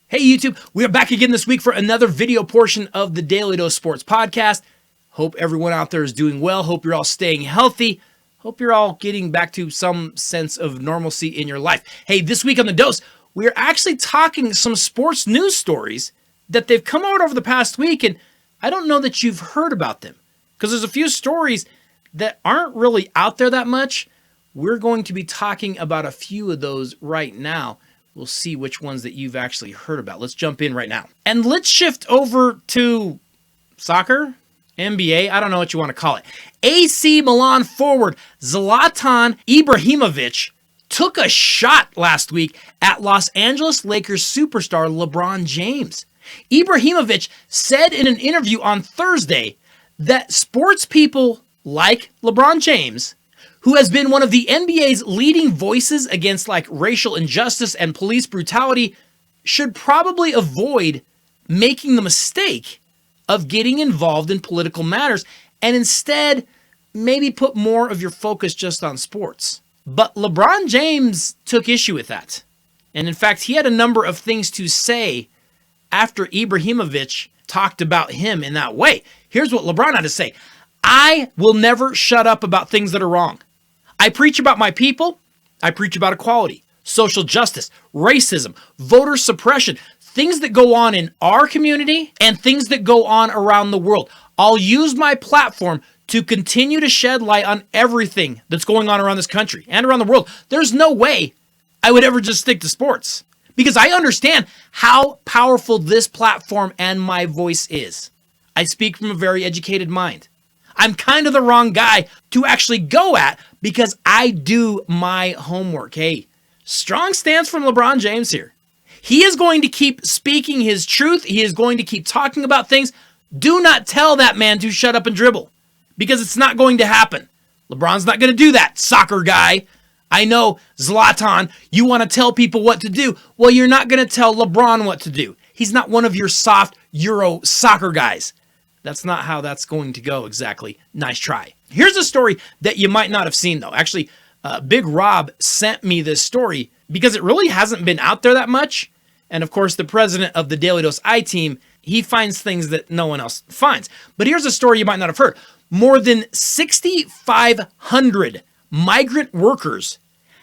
Hey YouTube, we are back again this week for another video portion of the Daly Dose Sports Podcast. Hope everyone out there is doing well. Hope you're all staying healthy. Hope you're all getting back to some sense of normalcy in your life. Hey, this week on The Dose, we are actually talking some sports news stories that they've come out over the past week, and I don't know that you've heard about them because there's a few stories that aren't really out there that much. We're going to be talking about a few of those right now. We'll see which ones that you've actually heard about. Let's jump in right now. And let's shift over to soccer, NBA, I don't know what you want to call it. AC Milan forward Zlatan Ibrahimovic took a shot last week at Los Angeles Lakers superstar Lebron James. Ibrahimovic said in an interview on Thursday that sports people like LeBron James, who has been one of the NBA's leading voices against racial injustice and police brutality, should probably avoid making the mistake of getting involved in political matters and instead maybe put more of your focus just on sports. But LeBron James took issue with that. And in fact, he had a number of things to say after Ibrahimovic talked about him in that way. Here's what LeBron had to say. "I will never shut up about things that are wrong. I preach about my people. I preach about equality, social justice, racism, voter suppression, things that go on in our community and things that go on around the world. I'll use my platform to continue to shed light on everything that's going on around this country and around the world. There's no way I would ever just stick to sports because I understand how powerful this platform and my voice is. I speak from a very educated mind. I'm kind of the wrong guy to actually go at because I do my homework." Hey, strong stance from LeBron James here. He is going to keep speaking his truth. He is going to keep talking about things. Do not tell that man to shut up and dribble because it's not going to happen. LeBron's not going to do that, soccer guy. I know, Zlatan, you want to tell people what to do. Well, you're not going to tell LeBron what to do. He's not one of your soft Euro soccer guys. That's not how that's going to go exactly. Nice try. Here's a story that you might not have seen, though. Actually, Big Rob sent me this story because it really hasn't been out there that much. And of course, the president of the Daly Dose I-Team, he finds things that no one else finds. But here's a story you might not have heard. More than 6,500 migrant workers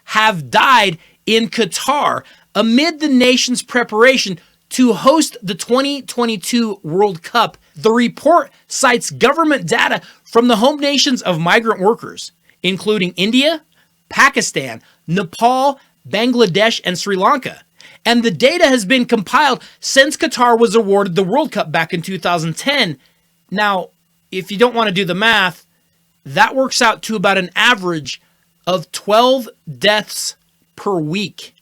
have died in Qatar amid the nation's preparation to host the 2022 World Cup. The report cites government data from the home nations of migrant workers, including India, Pakistan, Nepal, Bangladesh, and Sri Lanka. And the data has been compiled since Qatar was awarded the World Cup back in 2010. Now, if you don't want to do the math, that works out to about an average of 12 deaths per week.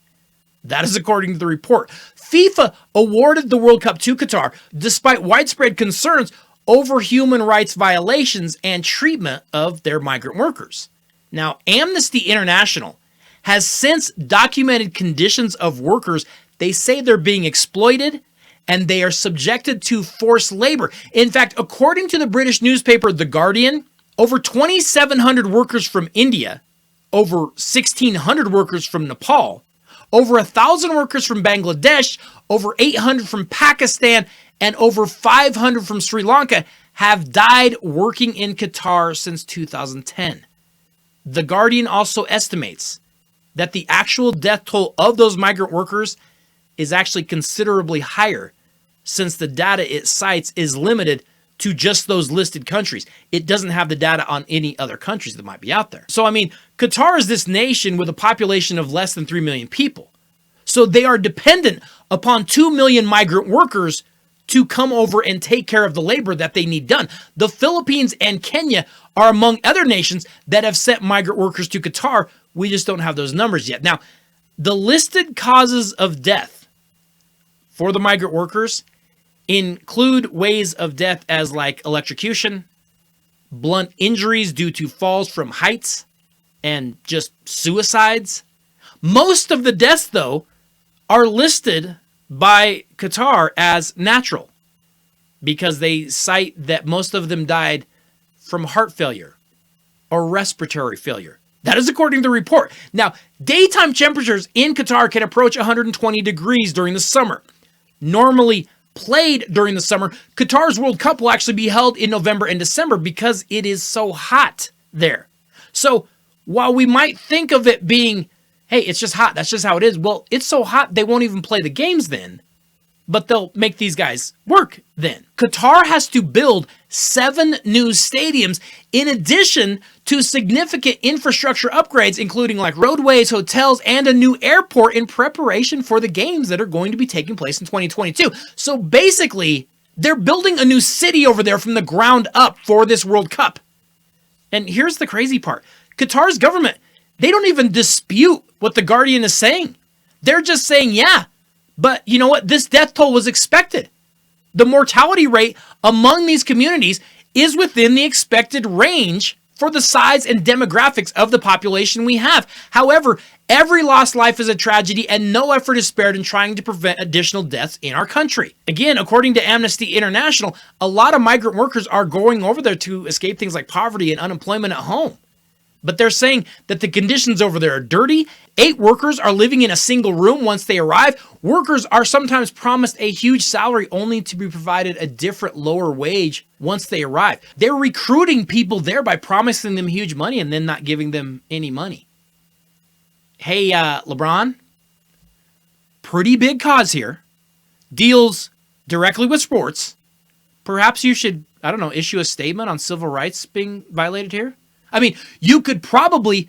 That is according to the report. FIFA awarded the World Cup to Qatar despite widespread concerns over human rights violations and treatment of their migrant workers. Now, Amnesty International has since documented conditions of workers. They say they're being exploited and they are subjected to forced labor. In fact, according to the British newspaper The Guardian, over 2,700 workers from India, over 1,600 workers from Nepal, over 1,000 workers from Bangladesh, over 800 from Pakistan, and over 500 from Sri Lanka have died working in Qatar since 2010. The Guardian also estimates that the actual death toll of those migrant workers is actually considerably higher since the data it cites is limited to just those listed countries. It doesn't have the data on any other countries that might be out there. So, Qatar is this nation with a population of less than 3 million people. So they are dependent upon 2 million migrant workers to come over and take care of the labor that they need done. The Philippines and Kenya are among other nations that have sent migrant workers to Qatar. We just don't have those numbers yet. Now, the listed causes of death for the migrant workers include ways of death as electrocution, blunt injuries due to falls from heights, and just suicides. Most of the deaths, though, are listed by Qatar as natural because they cite that most of them died from heart failure or respiratory failure. That is according to the report. Now, daytime temperatures in Qatar can approach 120 degrees during the summer. normally played during the summer, Qatar's World Cup will actually be held in November and December because it is so hot there. So while we might think of it being, hey, it's just hot, that's just how it is. Well, it's so hot they won't even play the games then, but they'll make these guys work then. Qatar has to build 7 new stadiums in addition to significant infrastructure upgrades, including like roadways, hotels, and a new airport in preparation for the games that are going to be taking place in 2022. So basically, they're building a new city over there from the ground up for this World Cup. And here's the crazy part. Qatar's government, they don't even dispute what The Guardian is saying. They're just saying, yeah, but you know what? This death toll was expected. The mortality rate among these communities is within the expected range for the size and demographics of the population we have. However, every lost life is a tragedy and no effort is spared in trying to prevent additional deaths in our country. Again, according to Amnesty International, a lot of migrant workers are going over there to escape things like poverty and unemployment at home. But they're saying that the conditions over there are dirty. 8 workers are living in a single room once they arrive. Workers are sometimes promised a huge salary only to be provided a different lower wage once they arrive. They're recruiting people there by promising them huge money and then not giving them any money. Hey, LeBron, pretty big cause here. Deals directly with sports. Perhaps you should, I don't know, issue a statement on civil rights being violated here. I mean, you could probably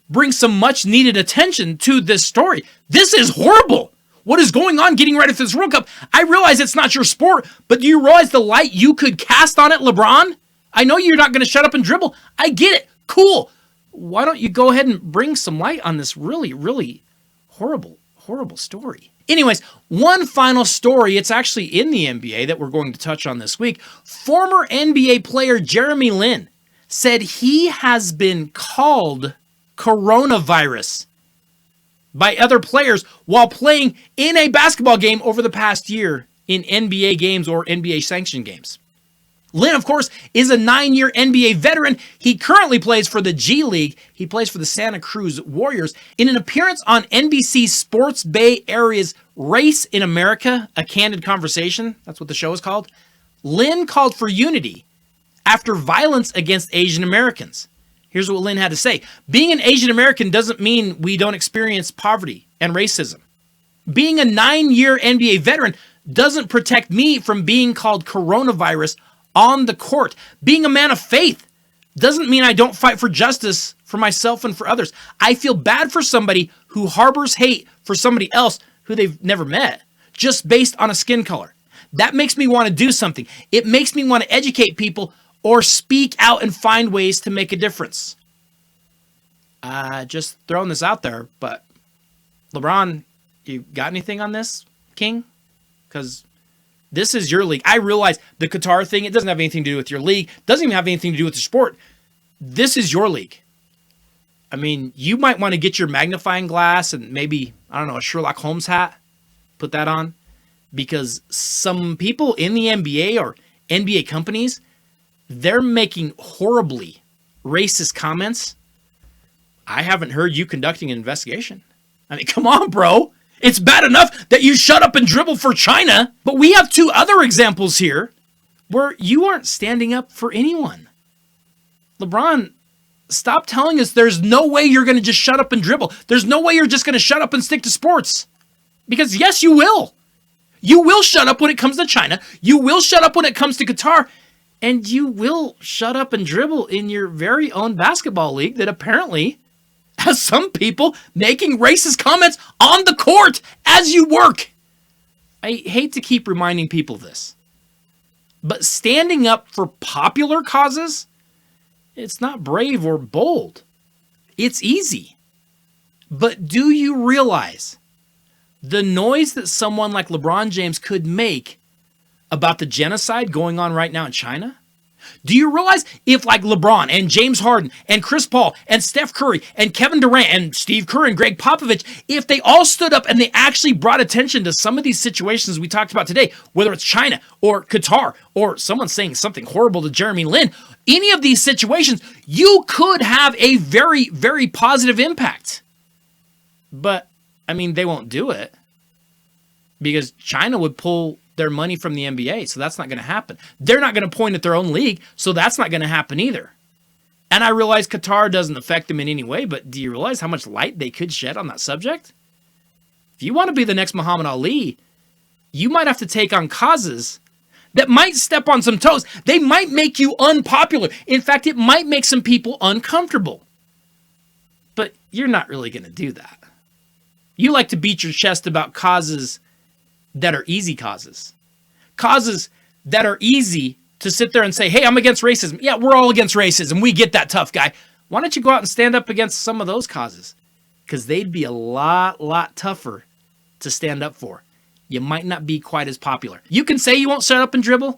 bring some much needed attention to this story. This is horrible. What is going on getting ready for this World Cup? I realize it's not your sport, but do you realize the light you could cast on it, LeBron? I know you're not going to shut up and dribble. I get it. Cool. Why don't you go ahead and bring some light on this really, really horrible story? Anyways, one final story. It's actually in the NBA that we're going to touch on this week. Former NBA player Jeremy Lin said he has been called coronavirus by other players while playing in a basketball game over the past year in NBA games or NBA sanctioned games. Lin, of course, is a 9-year NBA veteran. He currently plays for the G League. He plays for the Santa Cruz Warriors. In an appearance on NBC Sports Bay Area's Race in America, A Candid Conversation, that's what the show is called, Lin called for unity after violence against Asian Americans. Here's what Lin had to say. Being an Asian American doesn't mean we don't experience poverty and racism. Being a 9-year NBA veteran doesn't protect me from being called coronavirus on the court. Being a man of faith doesn't mean I don't fight for justice for myself and for others. I feel bad for somebody who harbors hate for somebody else who they've never met just based on a skin color. That makes me want to do something. It makes me want to educate people or speak out and find ways to make a difference. Just throwing this out there, but LeBron, you got anything on this, King? Because this is your league. I realize the Qatar thing, it doesn't have anything to do with your league. Doesn't even have anything to do with the sport. This is your league. I mean, you might want to get your magnifying glass and maybe, I don't know, a Sherlock Holmes hat. Put that on. Because some people in the NBA or NBA companies, they're making horribly racist comments. I haven't heard you conducting an investigation. I mean, come on, bro. It's bad enough that you shut up and dribble for China, but we have 2 other examples here where you aren't standing up for anyone. LeBron, stop telling us there's no way you're going to just shut up and dribble. There's no way you're just going to shut up and stick to sports. Because yes, you will. You will shut up when it comes to China. You will shut up when it comes to Qatar. And you will shut up and dribble in your very own basketball league that apparently has some people making racist comments on the court as you work. I hate to keep reminding people this, but standing up for popular causes, it's not brave or bold. It's easy. But do you realize the noise that someone like LeBron James could make about the genocide going on right now in China? Do you realize if like LeBron and James Harden and Chris Paul and Steph Curry and Kevin Durant and Steve Kerr and Greg Popovich, if they all stood up and they actually brought attention to some of these situations we talked about today, whether it's China or Qatar or someone saying something horrible to Jeremy Lin, any of these situations, you could have a very, very positive impact. But, I mean, they won't do it. because China would pull their money from the NBA, so that's not going to happen. They're not going to point at their own league, so that's not going to happen either. And I realize Qatar doesn't affect them in any way, but do you realize how much light they could shed on that subject? If you want to be the next Muhammad Ali, you might have to take on causes that might step on some toes. They might make you unpopular. In fact, it might make some people uncomfortable. But you're not really going to do that. You like to beat your chest about causes that are easy causes. Causes that are easy to sit there and say, hey, I'm against racism. Yeah, we're all against racism. We get that, tough guy. Why don't you go out and stand up against some of those causes? Because they'd be a lot tougher to stand up for. You might not be quite as popular. You can say you won't shut up and dribble,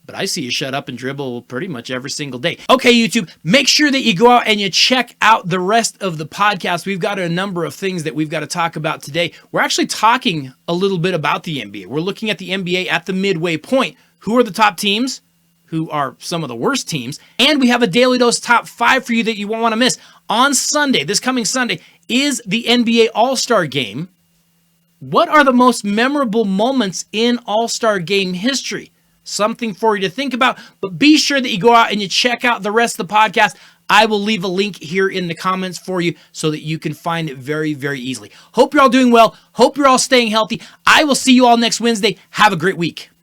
but I see you shut up and dribble pretty much every single day. Okay, YouTube, make sure that you go out and you check out the rest of the podcast. We've got a number of things that we've got to talk about today. We're actually talking a little bit about the NBA. We're looking at the NBA at the midway point. Who are the top teams? Who are some of the worst teams? And we have a Daly Dose top 5 for you that you won't want to miss. On Sunday, this coming Sunday, is the NBA All-Star Game. What are the most memorable moments in All-Star Game history? Something for you to think about, but be sure that you go out and you check out the rest of the podcast. I will leave a link here in the comments for you so that you can find it very, very easily. Hope you're all doing well. Hope you're all staying healthy. I will see you all next Wednesday. Have a great week.